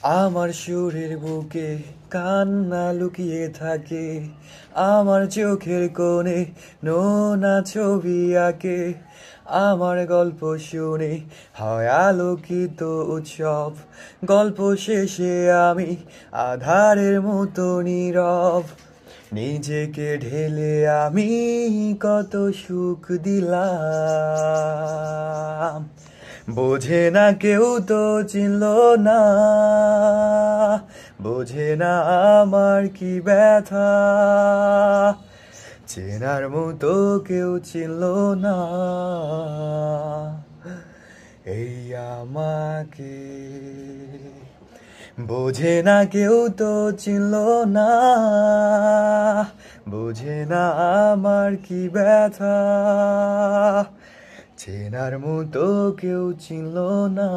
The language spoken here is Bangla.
আমার সুরের বুকে কান্না লুকিয়ে থাকে, আমার চোখের কোণে নোনা ছবি আঁকে। আমার গল্প শুনে হয় আলোকিত উৎসব, গল্প শেষে আমি আধারের মতো নীরব। নিজেকে ঢেলে আমি কত সুখ দিলাম, বোঝে না কেউ তো চিনলো না, বোঝে না আমার কি ব্যথা, চেনার মতো কেউ চিনলো না এই আমাকে। বোঝে না কেউ তো চিনলো না, বোঝে না আমার কি ব্যথা, চেনার মতো কেউ চিনলো না।